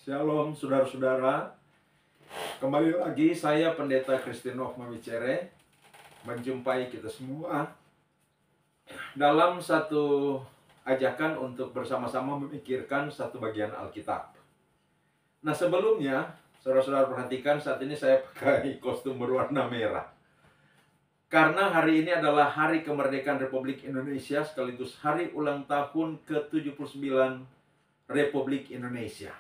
Shalom saudara-saudara. Kembali lagi saya Pendeta Kristinov Mawicere menjumpai kita semua dalam satu ajakan untuk bersama-sama memikirkan satu bagian Alkitab. Nah, sebelumnya saudara-saudara perhatikan saat ini saya pakai kostum berwarna merah. Karena hari ini adalah hari kemerdekaan Republik Indonesia sekaligus hari ulang tahun ke-79 Republik Indonesia.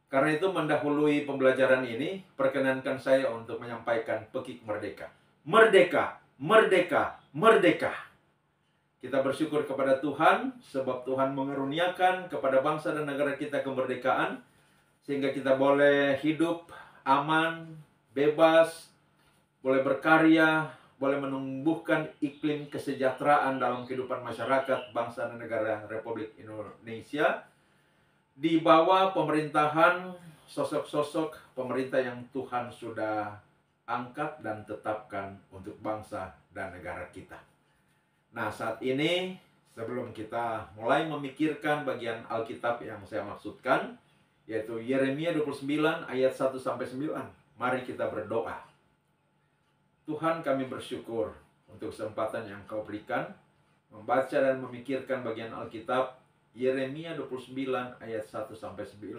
Karena itu mendahului pembelajaran ini, perkenankan saya untuk menyampaikan pekik merdeka. Merdeka, merdeka, merdeka. Kita bersyukur kepada Tuhan, sebab Tuhan mengaruniakan kepada bangsa dan negara kita kemerdekaan, sehingga kita boleh hidup aman, bebas, boleh berkarya, boleh menumbuhkan iklim kesejahteraan dalam kehidupan masyarakat, bangsa dan negara Republik Indonesia, di bawah pemerintahan sosok-sosok pemerintah yang Tuhan sudah angkat dan tetapkan untuk bangsa dan negara kita. Nah, saat ini sebelum kita mulai memikirkan bagian Alkitab yang saya maksudkan, yaitu Yeremia 29 ayat 1-9, mari kita berdoa. Tuhan, kami bersyukur untuk kesempatan yang Kau berikan membaca dan memikirkan bagian Alkitab Yeremia 29 ayat 1-9.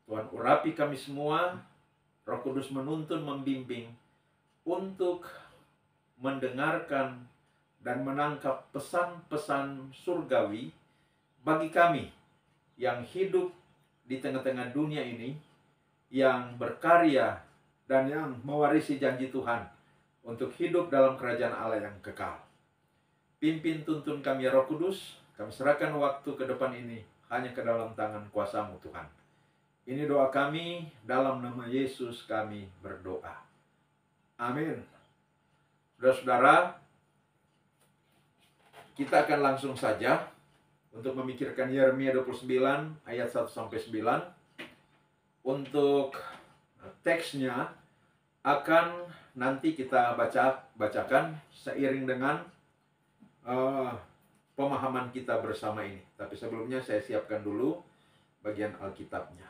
Tuhan, urapi kami semua. Roh Kudus menuntun, membimbing untuk mendengarkan dan menangkap pesan-pesan surgawi bagi kami yang hidup di tengah-tengah dunia ini, yang berkarya dan yang mewarisi janji Tuhan untuk hidup dalam kerajaan Allah yang kekal. Pimpin tuntun kami Roh Kudus. Kami serahkan waktu ke depan ini hanya ke dalam tangan kuasa-Mu Tuhan. Ini doa kami, dalam nama Yesus kami berdoa. Amin. Saudara-saudara, kita akan langsung saja untuk memikirkan Yeremia 29 ayat 1-9. Untuk teksnya akan nanti kita bacakan seiring dengan pemahaman kita bersama ini. Tapi sebelumnya saya siapkan dulu bagian Alkitabnya.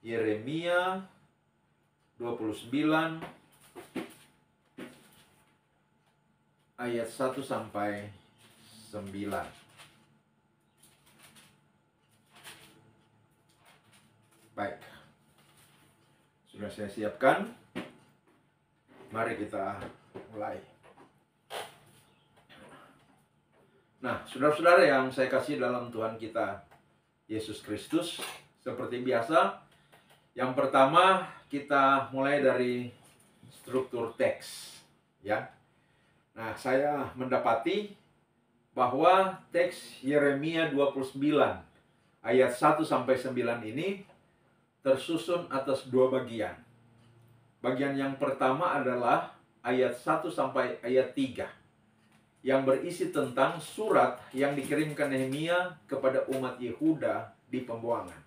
Yeremia 29 ayat 1-9. Baik. Sudah saya siapkan. Mari kita mulai. Nah, saudara-saudara yang saya kasih dalam Tuhan kita Yesus Kristus, seperti biasa, yang pertama kita mulai dari struktur teks, ya. Nah, saya mendapati bahwa teks Yeremia 29 ayat 1-9 ini tersusun atas dua bagian. Bagian yang pertama adalah ayat 1 sampai ayat 3. Yang berisi tentang surat yang dikirimkan Nehemia kepada umat Yehuda di pembuangan.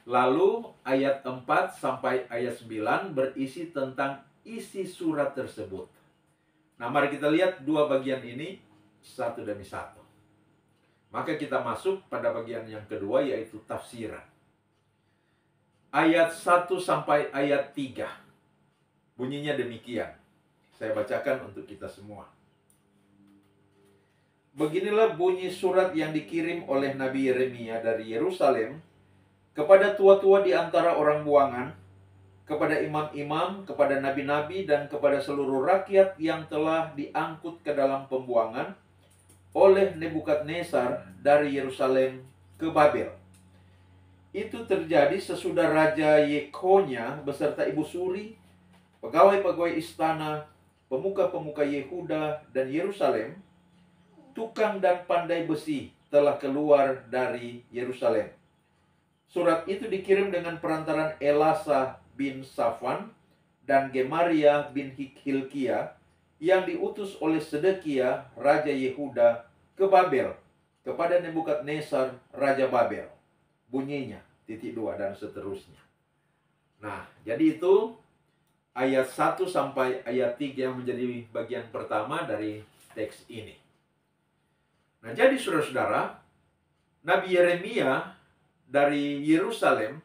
Lalu ayat 4 sampai ayat 9 berisi tentang isi surat tersebut. Nah, mari kita lihat dua bagian ini satu demi satu. Maka kita masuk pada bagian yang kedua, yaitu tafsiran. Ayat 1 sampai ayat 3 bunyinya demikian. Saya bacakan untuk kita semua. Beginilah bunyi surat yang dikirim oleh Nabi Yeremia dari Yerusalem kepada tua-tua di antara orang buangan, kepada imam-imam, kepada nabi-nabi, dan kepada seluruh rakyat yang telah diangkut ke dalam pembuangan oleh Nebukadnezar dari Yerusalem ke Babel. Itu terjadi sesudah Raja Yekonya beserta ibu suri, pegawai-pegawai istana, pemuka-pemuka Yehuda dan Yerusalem, tukang dan pandai besi telah keluar dari Yerusalem. Surat itu dikirim dengan perantaran Elasa bin Safan dan Gemaria bin Hilkia yang diutus oleh Sedekia, Raja Yehuda, ke Babel kepada Nebukadnezar, Raja Babel. Bunyinya, (2) dan seterusnya. Nah, jadi itu ayat 1 sampai ayat 3 yang menjadi bagian pertama dari teks ini. Nah, jadi saudara-saudara, Nabi Yeremia dari Yerusalem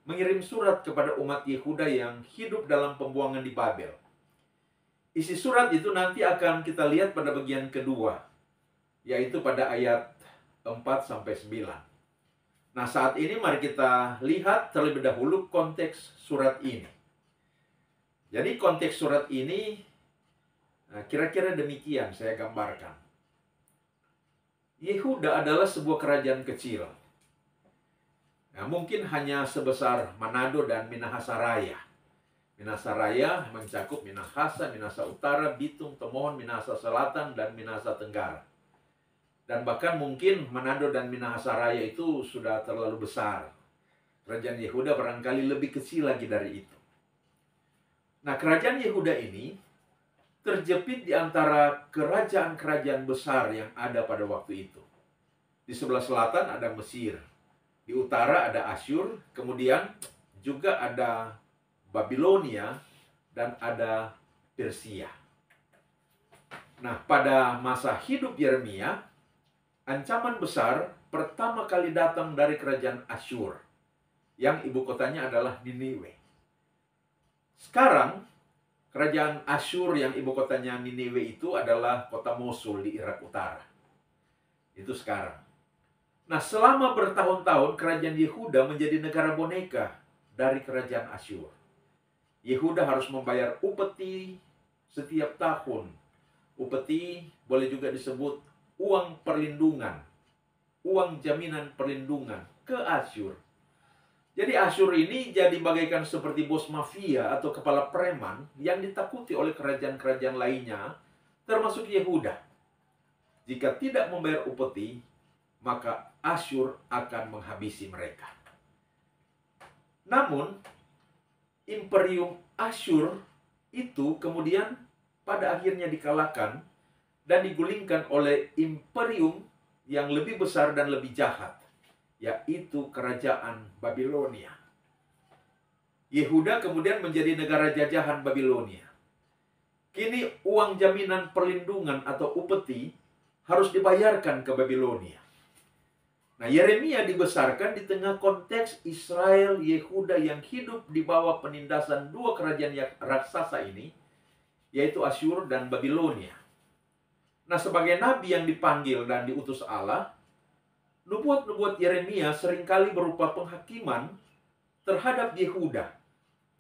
mengirim surat kepada umat Yehuda yang hidup dalam pembuangan di Babel. Isi surat itu nanti akan kita lihat pada bagian kedua, yaitu pada ayat 4-9. Nah, saat ini mari kita lihat terlebih dahulu konteks surat ini. Jadi konteks surat ini kira-kira demikian saya gambarkan. Yehuda adalah sebuah kerajaan kecil. Nah, mungkin hanya sebesar Manado dan Minahasa Raya. Minahasa Raya mencakup Minahasa, Minahasa Utara, Bitung, Tomohon, Minahasa Selatan, dan Minahasa Tenggara. Dan bahkan mungkin Manado dan Minahasa Raya itu sudah terlalu besar. Kerajaan Yehuda barangkali lebih kecil lagi dari itu. Nah, kerajaan Yehuda ini terjepit di antara kerajaan-kerajaan besar yang ada pada waktu itu. Di sebelah selatan ada Mesir. Di utara ada Asyur. Kemudian juga ada Babilonia dan ada Persia. Nah, pada masa hidup Yeremia, ancaman besar pertama kali datang dari kerajaan Asyur, yang ibu kotanya adalah Niniwe. Sekarang, kerajaan Asyur yang ibu kotanya Niniwe itu adalah kota Mosul di Irak Utara. Itu sekarang. Nah, selama bertahun-tahun kerajaan Yehuda menjadi negara boneka dari kerajaan Asyur. Yehuda harus membayar upeti setiap tahun. Upeti boleh juga disebut uang perlindungan, uang jaminan perlindungan ke Asyur. Jadi Asyur ini jadi bagaikan seperti bos mafia atau kepala preman yang ditakuti oleh kerajaan-kerajaan lainnya, termasuk Yehuda. Jika tidak membayar upeti, maka Asyur akan menghabisi mereka. Namun, Imperium Asyur itu kemudian pada akhirnya dikalahkan dan digulingkan oleh imperium yang lebih besar dan lebih jahat, yaitu kerajaan Babilonia. Yehuda kemudian menjadi negara jajahan Babilonia. Kini uang jaminan perlindungan atau upeti harus dibayarkan ke Babilonia. Nah, Yeremia dibesarkan di tengah konteks Israel Yehuda yang hidup di bawah penindasan dua kerajaan raksasa ini, yaitu Asyur dan Babilonia. Nah, sebagai nabi yang dipanggil dan diutus Allah, nubuat-nubuat Yeremia seringkali berupa penghakiman terhadap Yehuda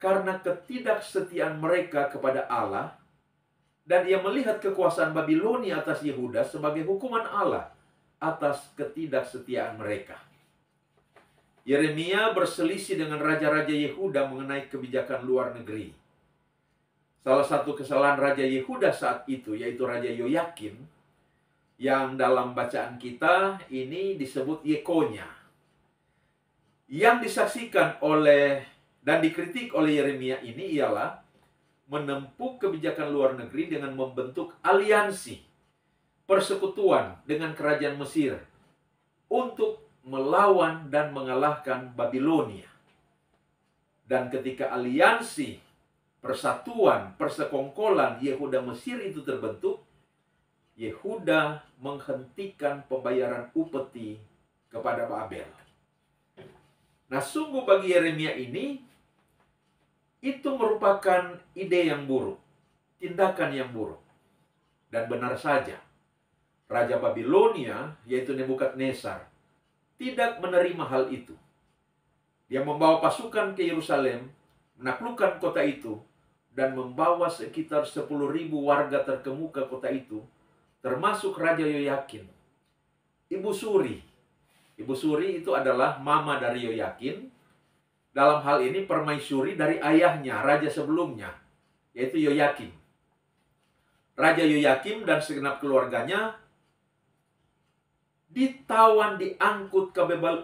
karena ketidaksetiaan mereka kepada Allah, dan ia melihat kekuasaan Babilonia atas Yehuda sebagai hukuman Allah atas ketidaksetiaan mereka. Yeremia berselisih dengan raja-raja Yehuda mengenai kebijakan luar negeri. Salah satu kesalahan Raja Yehuda saat itu, yaitu Raja Yoyakim, yang dalam bacaan kita ini disebut Yekonya, yang disaksikan oleh dan dikritik oleh Yeremia ini ialah menempuh kebijakan luar negeri dengan membentuk aliansi persekutuan dengan kerajaan Mesir untuk melawan dan mengalahkan Babilonia. Dan ketika aliansi persatuan, persekongkolan Yehuda Mesir itu terbentuk, Yehuda menghentikan pembayaran upeti kepada Babel. Nah, sungguh bagi Yeremia ini, itu merupakan ide yang buruk, tindakan yang buruk. Dan benar saja, Raja Babilonia, yaitu Nebukadnezar, tidak menerima hal itu. Dia membawa pasukan ke Yerusalem, menaklukkan kota itu, dan membawa sekitar 10.000 warga terkemuka kota itu, termasuk Raja Yoyakin. Ibu Suri. Ibu Suri itu adalah mama dari Yoyakin. Dalam hal ini permaisuri dari ayahnya, raja sebelumnya, yaitu Yoyakim. Raja Yoyakim dan segenap keluarganya ditawan, diangkut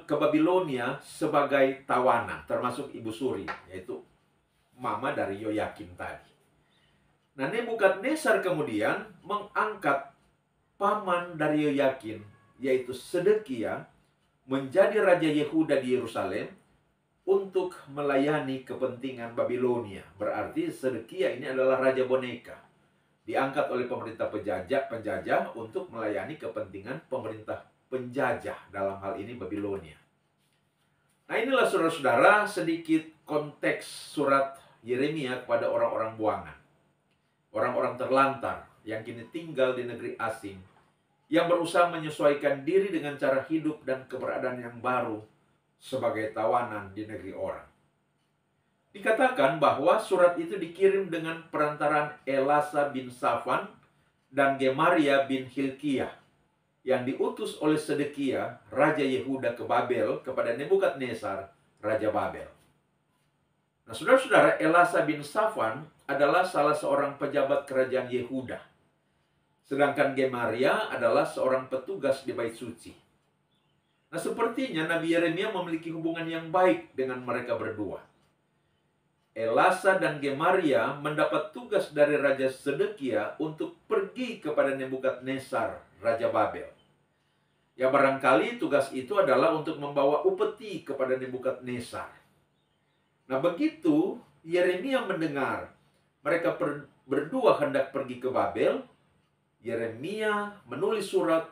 ke Babilonia sebagai tawanan, termasuk Ibu Suri, yaitu mama dari Yoyakim tadi. Nah, Nebukadnezar kemudian mengangkat paman dari Yoyakim, yaitu Sedekia, menjadi Raja Yehuda di Yerusalem untuk melayani kepentingan Babilonia. Berarti Sedekia ini adalah raja boneka, diangkat oleh pemerintah penjajah untuk melayani kepentingan pemerintah penjajah, dalam hal ini Babilonia. Nah, inilah saudara-saudara sedikit konteks surat Yeremia kepada orang-orang buangan. Orang-orang terlantar yang kini tinggal di negeri asing, yang berusaha menyesuaikan diri dengan cara hidup dan keberadaan yang baru sebagai tawanan di negeri orang. Dikatakan bahwa surat itu dikirim dengan perantaran Elasa bin Safan dan Gemaria bin Hilkiah, yang diutus oleh Sedekia, Raja Yehuda ke Babel kepada Nebukadnezar, Raja Babel. Nah, saudara-saudara, Elasa bin Safan adalah salah seorang pejabat kerajaan Yehuda. Sedangkan Gemaria adalah seorang petugas di bait suci. Nah, sepertinya Nabi Yeremia memiliki hubungan yang baik dengan mereka berdua. Elasa dan Gemaria mendapat tugas dari Raja Sedekia untuk pergi kepada Nebukadnezar, Raja Babel. Ya, barangkali tugas itu adalah untuk membawa upeti kepada Nebukadnezar. Nah, begitu Yeremia mendengar mereka berdua hendak pergi ke Babel, Yeremia menulis surat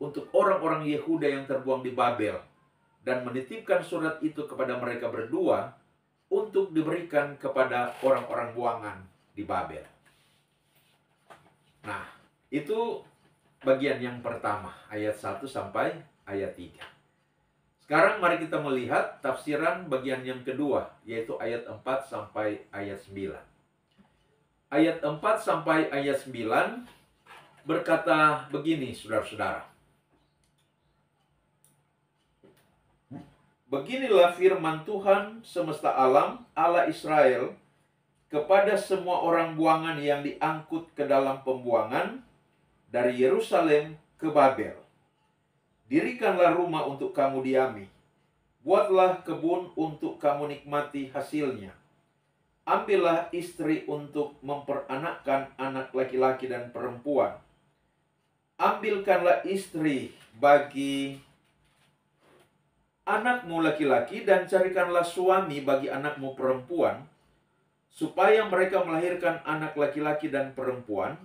untuk orang-orang Yehuda yang terbuang di Babel dan menitipkan surat itu kepada mereka berdua untuk diberikan kepada orang-orang buangan di Babel. Nah, itu bagian yang pertama, ayat 1 sampai ayat 3. Sekarang mari kita melihat tafsiran bagian yang kedua, yaitu ayat 4 sampai ayat 9. Ayat 4 sampai ayat 9 berkata begini, saudara-saudara. Beginilah firman Tuhan semesta alam, Allah Israel, kepada semua orang buangan yang diangkut ke dalam pembuangan dari Yerusalem ke Babel. Dirikanlah rumah untuk kamu diami. Buatlah kebun untuk kamu nikmati hasilnya. Ambillah istri untuk memperanakkan anak laki-laki dan perempuan. Ambilkanlah istri bagi anakmu laki-laki dan carikanlah suami bagi anakmu perempuan, supaya mereka melahirkan anak laki-laki dan perempuan,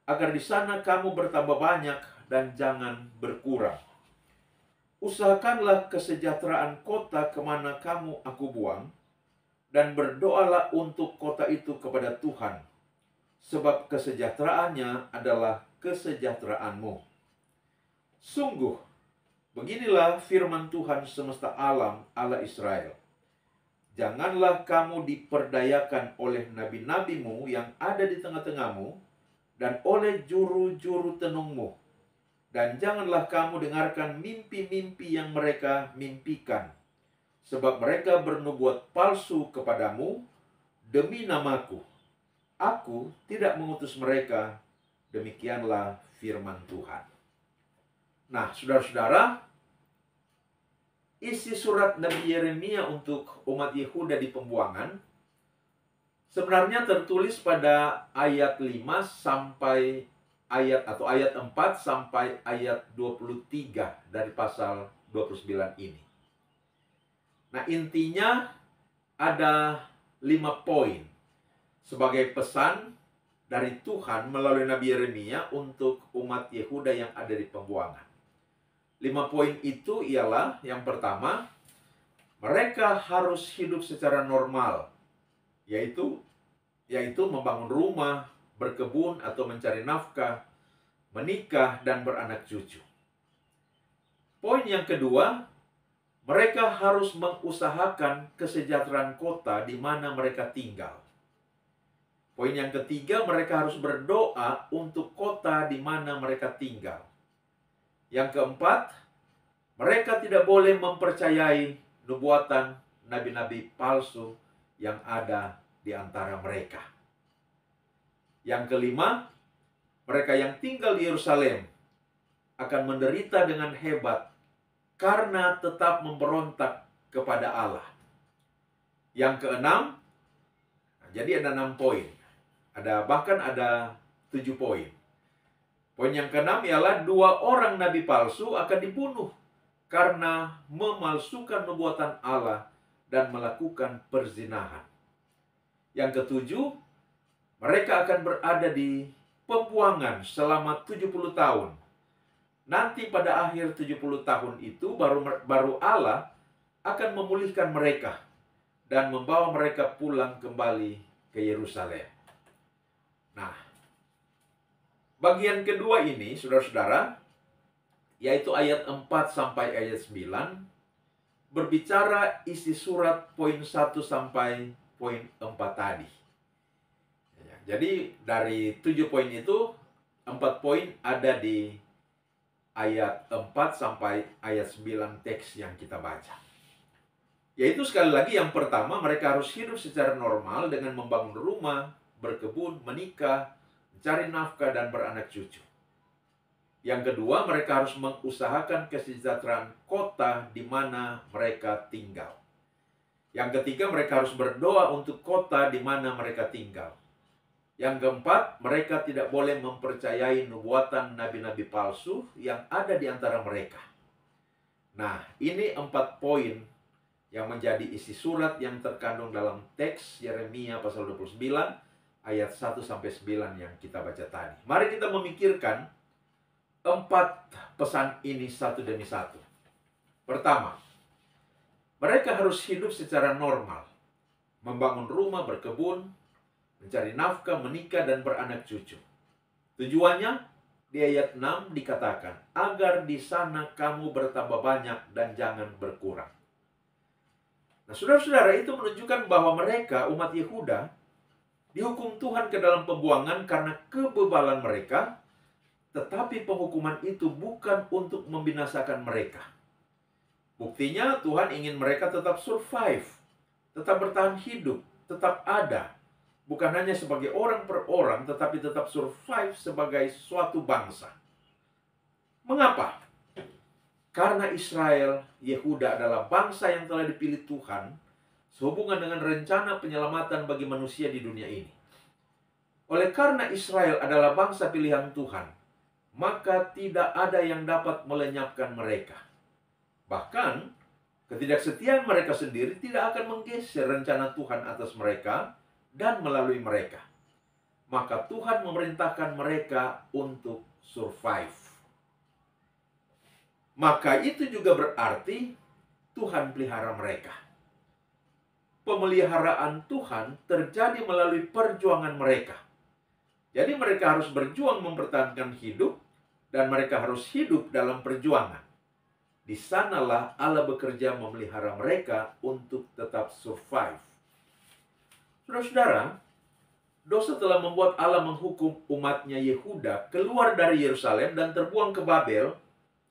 agar di sana kamu bertambah banyak dan jangan berkurang. Usahakanlah kesejahteraan kota kemana kamu aku buang, dan berdoalah untuk kota itu kepada Tuhan, sebab kesejahteraannya adalah kesejahteraanmu. Sungguh, beginilah firman Tuhan semesta alam, Allah Israel. Janganlah kamu diperdayakan oleh nabi-nabimu yang ada di tengah-tengahmu, dan oleh juru-juru tenungmu. Dan janganlah kamu dengarkan mimpi-mimpi yang mereka mimpikan, sebab mereka bernubuat palsu kepadamu demi namaku. Aku tidak mengutus mereka. Demikianlah firman Tuhan. Nah, saudara-saudara, isi surat Nabi Yeremia untuk umat Yehuda di pembuangan sebenarnya tertulis pada ayat 5 sampai ayat 4 sampai ayat 23 dari pasal 29 ini. Nah, intinya ada 5 poin sebagai pesan dari Tuhan melalui Nabi Yeremia untuk umat Yehuda yang ada di pembuangan. 5 poin itu ialah, yang pertama, mereka harus hidup secara normal, yaitu membangun rumah, berkebun atau mencari nafkah, menikah, dan beranak cucu. Poin yang kedua, mereka harus mengusahakan kesejahteraan kota di mana mereka tinggal. Poin yang ketiga, mereka harus berdoa untuk kota di mana mereka tinggal. Yang keempat, mereka tidak boleh mempercayai nubuatan nabi-nabi palsu yang ada di antara mereka. Yang kelima, mereka yang tinggal di Yerusalem akan menderita dengan hebat karena tetap memberontak kepada Allah. Yang keenam, jadi ada 6 poin. Bahkan ada 7 poin. Poin yang keenam ialah 2 orang nabi palsu akan dibunuh karena memalsukan nubuatan Allah dan melakukan perzinahan. Yang ketujuh, mereka akan berada di pembuangan selama 70 tahun. Nanti pada akhir 70 tahun itu baru Allah akan memulihkan mereka dan membawa mereka pulang kembali ke Yerusalem. Nah, bagian kedua ini, saudara-saudara, yaitu ayat 4 sampai ayat 9, berbicara isi surat poin 1 sampai poin 4 tadi. Jadi dari 7 poin itu, 4 poin ada di ayat 4 sampai ayat 9 teks yang kita baca. Yaitu sekali lagi yang pertama, mereka harus hidup secara normal dengan membangun rumah, berkebun, menikah, mencari nafkah, dan beranak cucu. Yang kedua, mereka harus mengusahakan kesejahteraan kota di mana mereka tinggal. Yang ketiga, mereka harus berdoa untuk kota di mana mereka tinggal. Yang keempat, mereka tidak boleh mempercayai nubuatan nabi-nabi palsu yang ada di antara mereka. Nah, ini 4 poin yang menjadi isi surat yang terkandung dalam teks Yeremia pasal 29 ayat 1 sampai 9 yang kita baca tadi. Mari kita memikirkan 4 pesan ini satu demi satu. Pertama, mereka harus hidup secara normal, membangun rumah, berkebun, mencari nafkah, menikah, dan beranak cucu. Tujuannya di ayat 6 dikatakan, agar di sana kamu bertambah banyak dan jangan berkurang. Nah, saudara-saudara, itu menunjukkan bahwa mereka, umat Yehuda, dihukum Tuhan ke dalam pembuangan karena kebebalan mereka. Tetapi penghukuman itu bukan untuk membinasakan mereka. Buktinya Tuhan ingin mereka tetap survive, tetap bertahan hidup, tetap ada. Bukan hanya sebagai orang per orang, tetapi tetap survive sebagai suatu bangsa. Mengapa? Karena Israel, Yehuda adalah bangsa yang telah dipilih Tuhan sehubungan dengan rencana penyelamatan bagi manusia di dunia ini. Oleh karena Israel adalah bangsa pilihan Tuhan, maka tidak ada yang dapat melenyapkan mereka. Bahkan, ketidaksetiaan mereka sendiri tidak akan menggeser rencana Tuhan atas mereka dan melalui mereka. Maka Tuhan memerintahkan mereka untuk survive. Maka itu juga berarti Tuhan pelihara mereka. Pemeliharaan Tuhan terjadi melalui perjuangan mereka. Jadi mereka harus berjuang mempertahankan hidup, dan mereka harus hidup dalam perjuangan. Di sanalah Allah bekerja memelihara mereka untuk tetap survive. Saudara-saudara, dosa telah membuat Allah menghukum umatnya Yehuda keluar dari Yerusalem dan terbuang ke Babel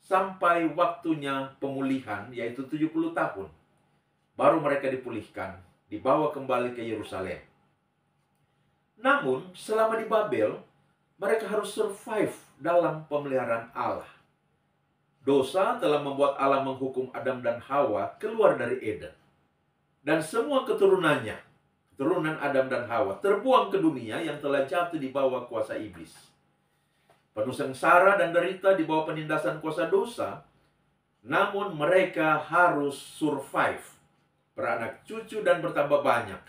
sampai waktunya pemulihan, yaitu 70 tahun. Baru mereka dipulihkan, dibawa kembali ke Yerusalem. Namun, selama di Babel, mereka harus survive dalam pemeliharaan Allah. Dosa telah membuat Allah menghukum Adam dan Hawa keluar dari Eden. Dan semua keturunannya, keturunan Adam dan Hawa, terbuang ke dunia yang telah jatuh di bawah kuasa iblis. Penuh sengsara dan derita di bawah penindasan kuasa dosa, namun mereka harus survive, beranak cucu dan bertambah banyak,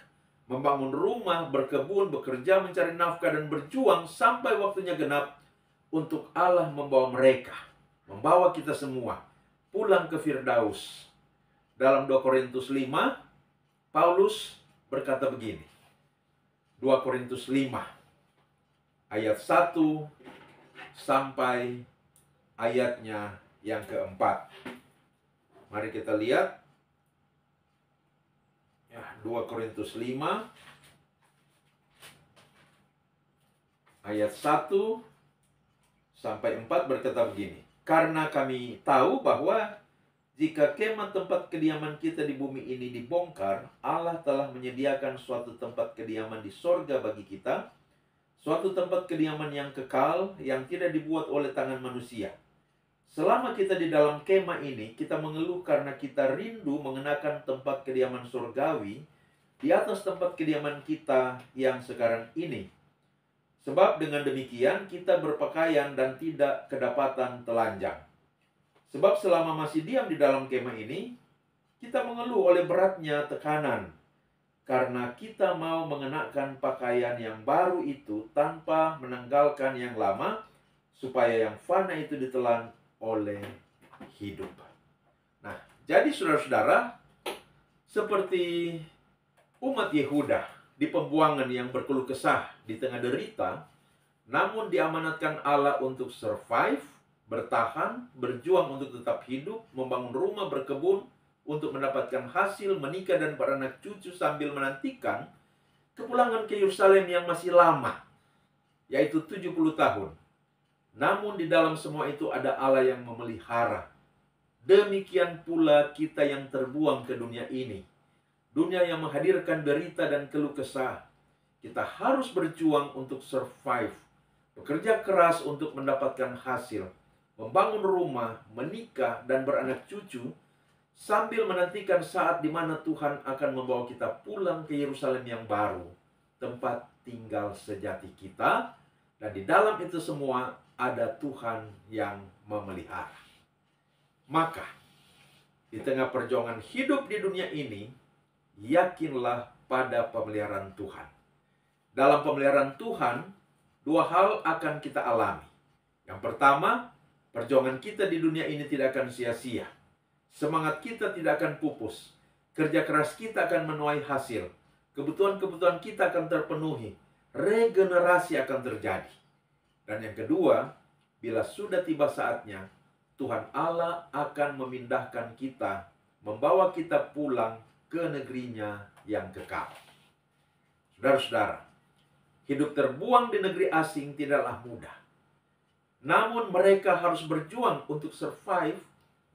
membangun rumah, berkebun, bekerja, mencari nafkah, dan berjuang sampai waktunya genap untuk Allah membawa mereka, membawa kita semua pulang ke Firdaus. Dalam 2 Korintus 5, Paulus berkata begini. 2 Korintus 5 ayat 1 sampai ayatnya yang keempat. Mari kita lihat. 2 Korintus 5 ayat 1 sampai 4 berkata begini. Karena kami tahu bahwa jika kemah tempat kediaman kita di bumi ini dibongkar, Allah telah menyediakan suatu tempat kediaman di sorga bagi kita, suatu tempat kediaman yang kekal, yang tidak dibuat oleh tangan manusia. Selama kita di dalam kemah ini, kita mengeluh karena kita rindu mengenakan tempat kediaman surgawi di atas tempat kediaman kita yang sekarang ini. Sebab dengan demikian kita berpakaian dan tidak kedapatan telanjang. Sebab selama masih diam di dalam kemah ini, kita mengeluh oleh beratnya tekanan, karena kita mau mengenakan pakaian yang baru itu tanpa menanggalkan yang lama, supaya yang fana itu ditelan oleh hidup. Nah, jadi saudara-saudara, Seperti umat Yehuda di pembuangan yang berkeluh kesah di tengah derita, namun diamanatkan Allah untuk survive, bertahan, berjuang untuk tetap hidup, membangun rumah, berkebun, untuk mendapatkan hasil, menikah dan beranak cucu sambil menantikan kepulangan ke Yerusalem yang masih lama, yaitu 70 tahun. Namun di dalam semua itu ada Allah yang memelihara. Demikian pula kita yang terbuang ke dunia ini, dunia yang menghadirkan derita dan keluh kesah. Kita harus berjuang untuk survive, bekerja keras untuk mendapatkan hasil, membangun rumah, menikah, dan beranak cucu, sambil menantikan saat di mana Tuhan akan membawa kita pulang ke Yerusalem yang baru, tempat tinggal sejati kita. Dan di dalam itu semua ada Tuhan yang memelihara. Maka, di tengah perjuangan hidup di dunia ini, yakinlah pada pemeliharaan Tuhan. Dalam pemeliharaan Tuhan, dua hal akan kita alami. Yang pertama, perjuangan kita di dunia ini tidak akan sia-sia. Semangat kita tidak akan pupus. Kerja keras kita akan menuai hasil. Kebutuhan-kebutuhan kita akan terpenuhi. Regenerasi akan terjadi. Dan yang kedua, bila sudah tiba saatnya, Tuhan Allah akan memindahkan kita, membawa kita pulang ke negerinya yang kekal. Saudara-saudara, hidup terbuang di negeri asing tidaklah mudah. Namun mereka harus berjuang untuk survive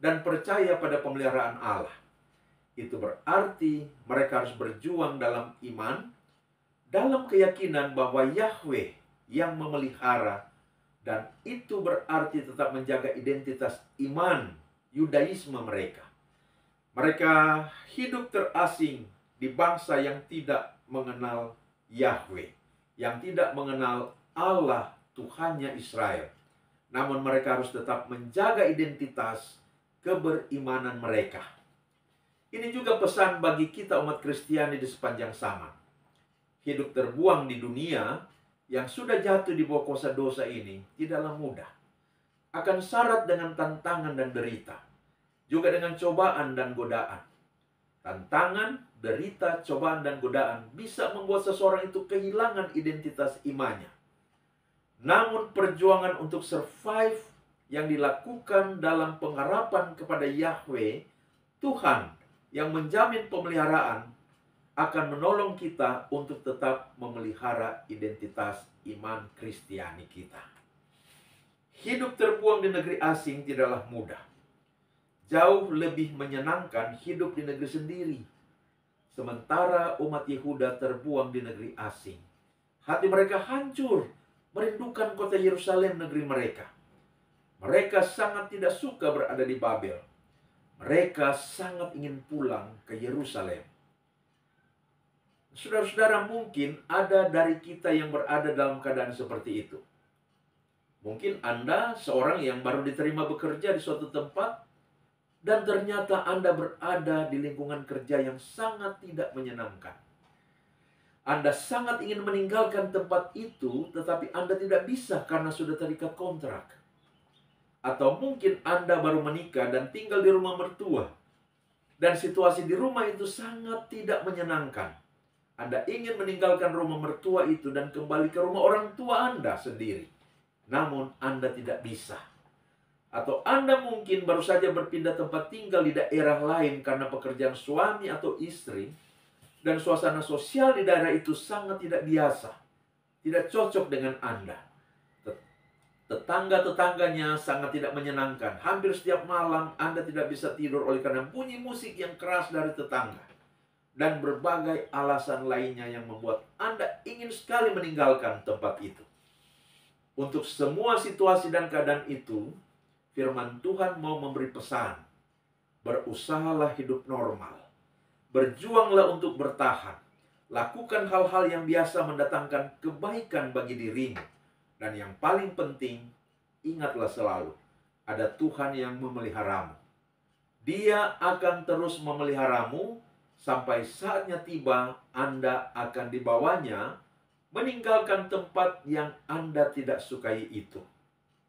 dan percaya pada pemeliharaan Allah. Itu berarti mereka harus berjuang dalam iman, dalam keyakinan bahwa Yahweh yang memelihara, dan itu berarti tetap menjaga identitas iman Yudaisme mereka. Mereka hidup terasing di bangsa yang tidak mengenal Yahweh, yang tidak mengenal Allah Tuhannya Israel. Namun mereka harus tetap menjaga identitas keberimanan mereka. Ini juga pesan bagi kita umat Kristiani di sepanjang zaman. Hidup terbuang di dunia yang sudah jatuh di bawah kuasa dosa ini tidaklah mudah. Akan syarat dengan tantangan dan derita, juga dengan cobaan dan godaan. Tantangan, derita, cobaan, dan godaan bisa membuat seseorang itu kehilangan identitas imannya. Namun perjuangan untuk survive yang dilakukan dalam pengharapan kepada Yahweh, Tuhan yang menjamin pemeliharaan, akan menolong kita untuk tetap memelihara identitas iman Kristiani kita. Hidup terbuang di negeri asing tidaklah mudah. Jauh lebih menyenangkan hidup di negeri sendiri. Sementara umat Yehuda terbuang di negeri asing, hati mereka hancur, merindukan kota Yerusalem, negeri mereka. Mereka sangat tidak suka berada di Babel. Mereka sangat ingin pulang ke Yerusalem. Saudara-saudara, mungkin ada dari kita yang berada dalam keadaan seperti itu. Mungkin Anda seorang yang baru diterima bekerja di suatu tempat, dan ternyata Anda berada di lingkungan kerja yang sangat tidak menyenangkan. Anda sangat ingin meninggalkan tempat itu, tetapi Anda tidak bisa karena sudah terikat kontrak. Atau mungkin Anda baru menikah dan tinggal di rumah mertua, dan situasi di rumah itu sangat tidak menyenangkan. Anda ingin meninggalkan rumah mertua itu dan kembali ke rumah orang tua Anda sendiri. Namun Anda tidak bisa. Atau Anda mungkin baru saja berpindah tempat tinggal di daerah lain karena pekerjaan suami atau istri, dan suasana sosial di daerah itu sangat tidak biasa, tidak cocok dengan Anda. Tetangga-tetangganya sangat tidak menyenangkan. Hampir setiap malam Anda tidak bisa tidur oleh karena bunyi musik yang keras dari tetangga. Dan berbagai alasan lainnya yang membuat Anda ingin sekali meninggalkan tempat itu. Untuk semua situasi dan keadaan itu, firman Tuhan mau memberi pesan. Berusahalah hidup normal. Berjuanglah untuk bertahan. Lakukan hal-hal yang biasa mendatangkan kebaikan bagi dirimu. Dan yang paling penting, ingatlah selalu, ada Tuhan yang memeliharamu. Dia akan terus memeliharamu sampai saatnya tiba Anda akan dibawanya meninggalkan tempat yang Anda tidak sukai itu,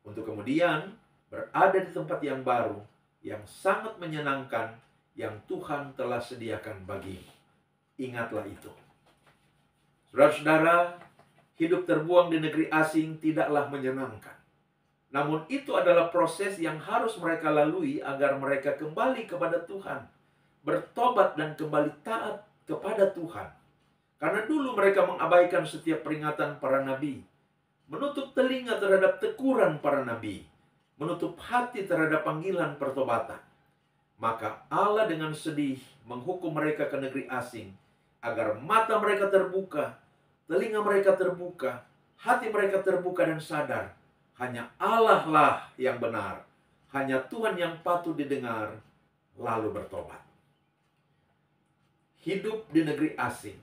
untuk kemudian berada di tempat yang baru, yang sangat menyenangkan, yang Tuhan telah sediakan bagimu. Ingatlah itu. Saudara-saudara, hidup terbuang di negeri asing tidaklah menyenangkan. Namun itu adalah proses yang harus mereka lalui agar mereka kembali kepada Tuhan, bertobat dan kembali taat kepada Tuhan. Karena dulu mereka mengabaikan setiap peringatan para nabi, menutup telinga terhadap teguran para nabi, menutup hati terhadap panggilan pertobatan. Maka Allah dengan sedih menghukum mereka ke negeri asing, agar mata mereka terbuka, telinga mereka terbuka, hati mereka terbuka dan sadar, hanya Allah lah yang benar, hanya Tuhan yang patut didengar, lalu bertobat. Hidup di negeri asing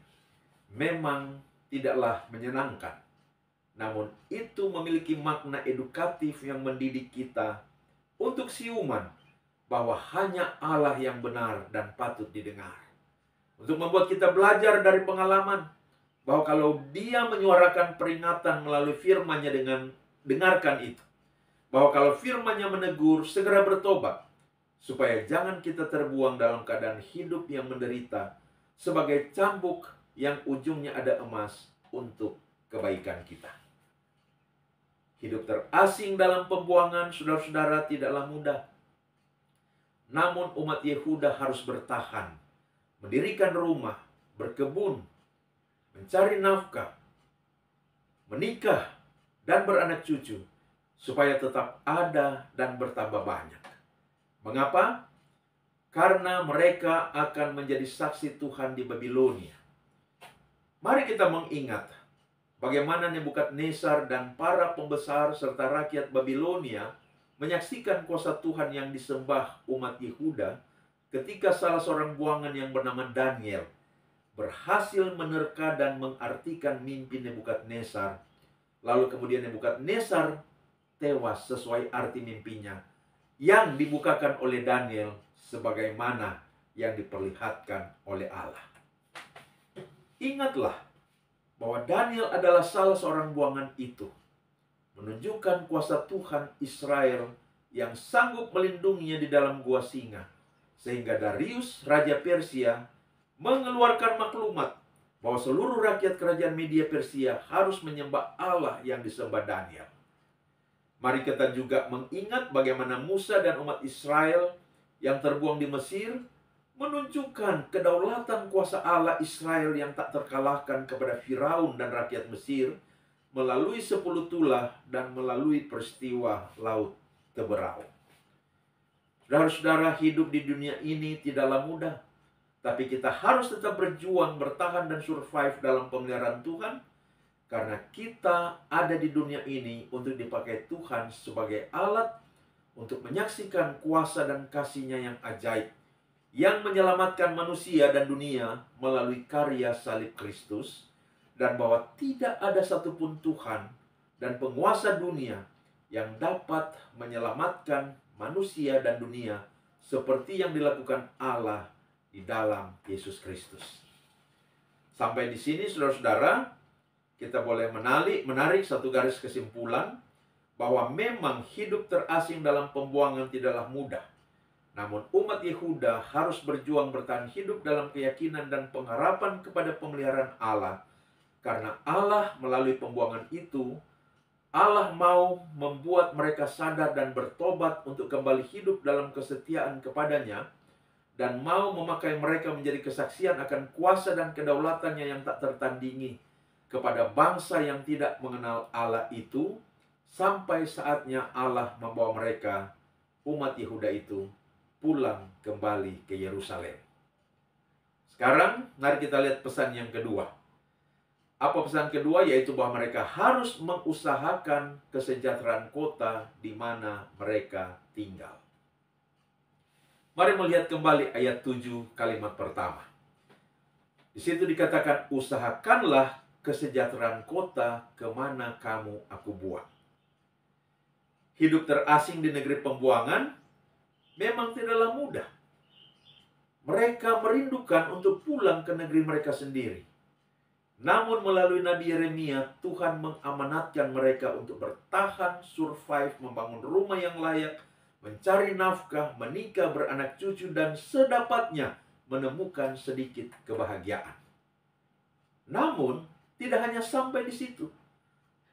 memang tidaklah menyenangkan, namun itu memiliki makna edukatif yang mendidik kita untuk siuman bahwa hanya Allah yang benar dan patut didengar. Untuk membuat kita belajar dari pengalaman bahwa kalau Dia menyuarakan peringatan melalui firman-Nya dengan dengarkan itu. Bahwa kalau firman-Nya menegur, segera bertobat. Supaya jangan kita terbuang dalam keadaan hidup yang menderita sebagai cambuk yang ujungnya ada emas untuk kebaikan kita. Hidup terasing dalam pembuangan, saudara-saudara, tidaklah mudah. Namun umat Yehuda harus bertahan, mendirikan rumah, berkebun, mencari nafkah, menikah, dan beranak cucu, supaya tetap ada dan bertambah banyak. Mengapa? Karena mereka akan menjadi saksi Tuhan di Babilonia. Mari kita mengingat bagaimana Nebukadnezar dan para pembesar serta rakyat Babilonia menyaksikan kuasa Tuhan yang disembah umat Yehuda ketika salah seorang buangan yang bernama Daniel berhasil menerka dan mengartikan mimpi Nebukadnezar. Lalu kemudian Nebukadnezar tewas sesuai arti mimpinya yang dibukakan oleh Daniel sebagaimana yang diperlihatkan oleh Allah. Ingatlah bahwa Daniel adalah salah seorang buangan itu, menunjukkan kuasa Tuhan Israel yang sanggup melindunginya di dalam gua singa, sehingga Darius, Raja Persia, mengeluarkan maklumat bahwa seluruh rakyat kerajaan Media Persia harus menyembah Allah yang disembah Daniel. Mari kita juga mengingat bagaimana Musa dan umat Israel yang terbuang di Mesir menunjukkan kedaulatan kuasa Allah Israel yang tak terkalahkan kepada Firaun dan rakyat Mesir melalui 10 tulah dan melalui peristiwa Laut Teberau. Saudara-saudara, hidup di dunia ini tidaklah mudah, tapi kita harus tetap berjuang, bertahan dan survive dalam pemeliharaan Tuhan, karena kita ada di dunia ini untuk dipakai Tuhan sebagai alat untuk menyaksikan kuasa dan kasih-Nya yang ajaib, yang menyelamatkan manusia dan dunia melalui karya salib Kristus, dan bahwa tidak ada satupun Tuhan dan penguasa dunia yang dapat menyelamatkan manusia dan dunia seperti yang dilakukan Allah di dalam Yesus Kristus. Sampai di sini, saudara-saudara, kita boleh menarik satu garis kesimpulan bahwa memang hidup terasing dalam pembuangan tidaklah mudah. Namun umat Yehuda harus berjuang bertahan hidup dalam keyakinan dan pengharapan kepada pemeliharaan Allah. Karena Allah melalui pembuangan itu, Allah mau membuat mereka sadar dan bertobat untuk kembali hidup dalam kesetiaan kepadanya, dan mau memakai mereka menjadi kesaksian akan kuasa dan kedaulatannya yang tak tertandingi kepada bangsa yang tidak mengenal Allah itu, sampai saatnya Allah membawa mereka, umat Yehuda itu, pulang kembali ke Yerusalem. Sekarang mari kita lihat pesan yang kedua. Apa pesan kedua? Yaitu bahwa mereka harus mengusahakan kesejahteraan kota di mana mereka tinggal. Mari melihat kembali ayat 7 kalimat pertama. Di situ dikatakan, usahakanlah kesejahteraan kota kemana kamu aku buang. Hidup terasing di negeri pembuangan memang tidaklah mudah. Mereka merindukan untuk pulang ke negeri mereka sendiri. Namun melalui Nabi Yeremia, Tuhan mengamanatkan mereka untuk bertahan, survive, membangun rumah yang layak, mencari nafkah, menikah, beranak cucu, dan sedapatnya menemukan sedikit kebahagiaan. Namun, tidak hanya sampai di situ.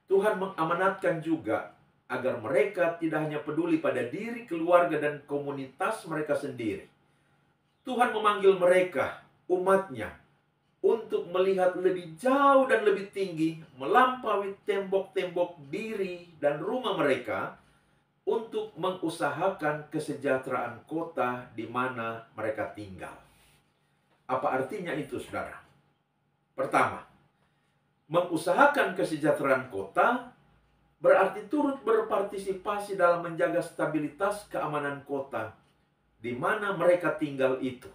Tuhan mengamanatkan juga agar mereka tidak hanya peduli pada diri, keluarga, dan komunitas mereka sendiri. Tuhan memanggil mereka, umatnya, untuk melihat lebih jauh dan lebih tinggi, melampaui tembok-tembok diri dan rumah mereka, untuk mengusahakan kesejahteraan kota di mana mereka tinggal. Apa artinya itu, saudara? Pertama, mengusahakan kesejahteraan kota berarti turut berpartisipasi dalam menjaga stabilitas keamanan kota di mana mereka tinggal itu.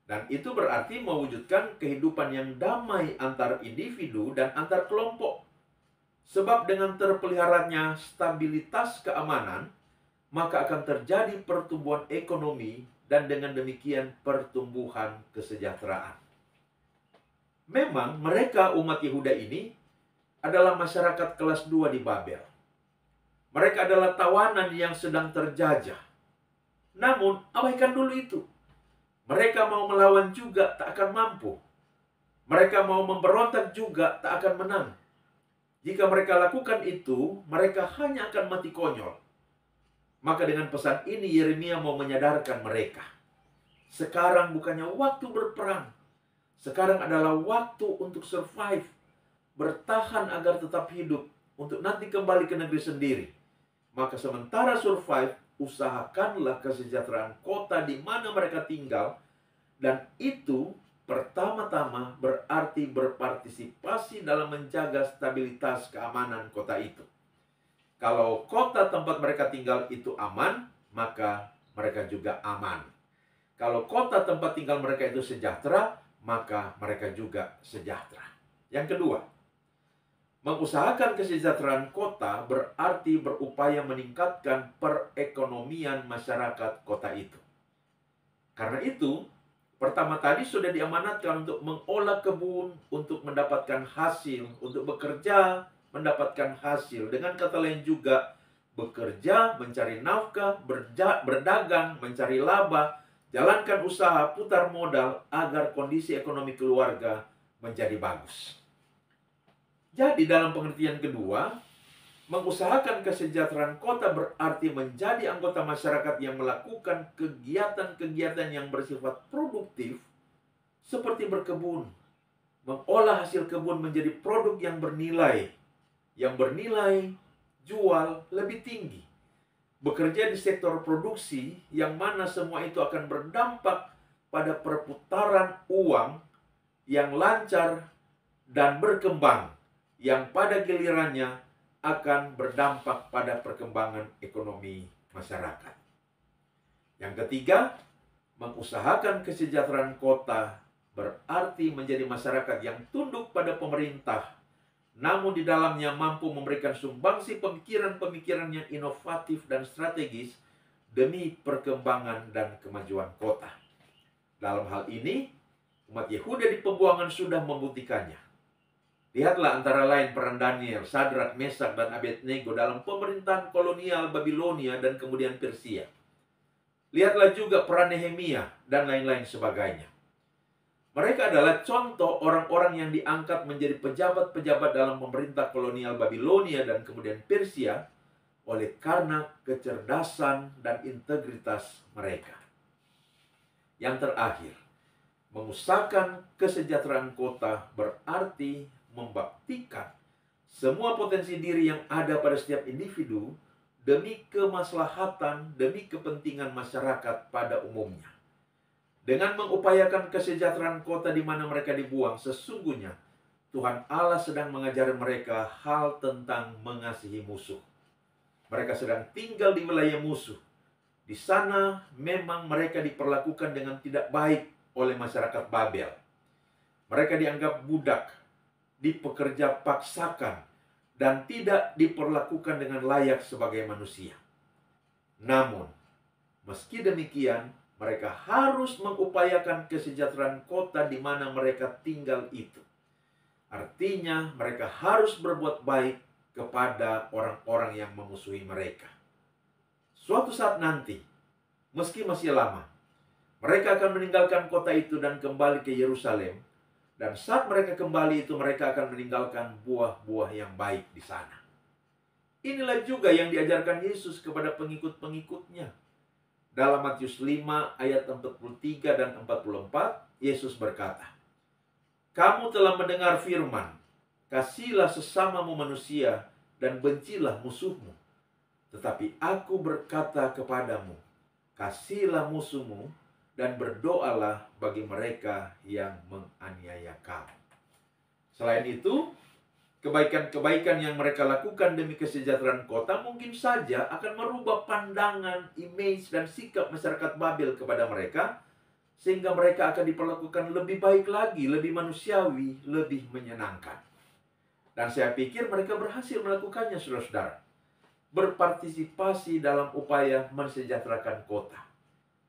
Dan itu berarti mewujudkan kehidupan yang damai antar individu dan antar kelompok. Sebab dengan terpeliharanya stabilitas keamanan, maka akan terjadi pertumbuhan ekonomi dan dengan demikian pertumbuhan kesejahteraan. Memang mereka umat Yehuda ini adalah masyarakat kelas 2 di Babel. Mereka adalah tawanan yang sedang terjajah. Namun, abaikan dulu itu. Mereka mau melawan juga tak akan mampu. Mereka mau memberontak juga tak akan menang. Jika mereka lakukan itu, mereka hanya akan mati konyol. Maka dengan pesan ini Yeremia mau menyadarkan mereka. Sekarang bukannya waktu berperang. Sekarang adalah waktu untuk survive. Bertahan agar tetap hidup. Untuk nanti kembali ke negeri sendiri. Maka sementara survive, usahakanlah kesejahteraan kota di mana mereka tinggal. Dan itu pertama-tama berarti berpartisipasi dalam menjaga stabilitas keamanan kota itu. Kalau kota tempat mereka tinggal itu aman, maka mereka juga aman. Kalau kota tempat tinggal mereka itu sejahtera, maka mereka juga sejahtera. Yang kedua, mengusahakan kesejahteraan kota berarti berupaya meningkatkan perekonomian masyarakat kota itu. Karena itu, pertama tadi sudah diamanatkan untuk mengolah kebun, untuk mendapatkan hasil, untuk bekerja, mendapatkan hasil. Dengan kata lain juga, bekerja, mencari nafkah, berdagang, mencari laba, jalankan usaha, putar modal, agar kondisi ekonomi keluarga menjadi bagus. Jadi dalam pengertian kedua, mengusahakan kesejahteraan kota berarti menjadi anggota masyarakat yang melakukan kegiatan-kegiatan yang bersifat produktif seperti berkebun, mengolah hasil kebun menjadi produk yang bernilai jual lebih tinggi. Bekerja di sektor produksi yang mana semua itu akan berdampak pada perputaran uang yang lancar dan berkembang, yang pada gilirannya akan berdampak pada perkembangan ekonomi masyarakat. Yang ketiga, mengusahakan kesejahteraan kota berarti menjadi masyarakat yang tunduk pada pemerintah, namun di dalamnya mampu memberikan sumbangsi pemikiran-pemikiran yang inovatif dan strategis demi perkembangan dan kemajuan kota. Dalam hal ini, umat Yehuda di pembuangan sudah membuktikannya. Lihatlah antara lain peran Daniel, Sadrak, Mesak, dan Abednego dalam pemerintahan kolonial Babilonia dan kemudian Persia. Lihatlah juga peran Nehemia dan lain-lain sebagainya. Mereka adalah contoh orang-orang yang diangkat menjadi pejabat-pejabat dalam pemerintah kolonial Babilonia dan kemudian Persia oleh karena kecerdasan dan integritas mereka. Yang terakhir, mengusahakan kesejahteraan kota berarti membaktikan semua potensi diri yang ada pada setiap individu demi kemaslahatan, demi kepentingan masyarakat pada umumnya. Dengan mengupayakan kesejahteraan kota di mana mereka dibuang, sesungguhnya Tuhan Allah sedang mengajari mereka hal tentang mengasihi musuh. Mereka sedang tinggal di wilayah musuh. Di sana memang mereka diperlakukan dengan tidak baik oleh masyarakat Babel. Mereka dianggap budak, dipekerja paksakan, dan tidak diperlakukan dengan layak sebagai manusia. Namun, meski demikian, mereka harus mengupayakan kesejahteraan kota di mana mereka tinggal itu. Artinya, mereka harus berbuat baik kepada orang-orang yang memusuhi mereka. suatu saat nanti, meski masih lama, mereka akan meninggalkan kota itu dan kembali ke Yerusalem. Dan saat mereka kembali itu, mereka akan meninggalkan buah-buah yang baik di sana. Inilah juga yang diajarkan Yesus kepada pengikut-pengikutnya. Dalam Matius 5 ayat 43 dan 44, Yesus berkata, "Kamu telah mendengar firman, kasihilah sesamamu manusia dan bencilah musuhmu. Tetapi aku berkata kepadamu, kasihilah musuhmu dan berdoalah bagi mereka yang menganiaya kamu." Selain itu, kebaikan-kebaikan yang mereka lakukan demi kesejahteraan kota mungkin saja akan merubah pandangan, image, dan sikap masyarakat Babel kepada mereka, sehingga mereka akan diperlakukan lebih baik lagi, lebih manusiawi, lebih menyenangkan. Dan saya pikir mereka berhasil melakukannya, saudara-saudara. Berpartisipasi dalam upaya mensejahterakan kota.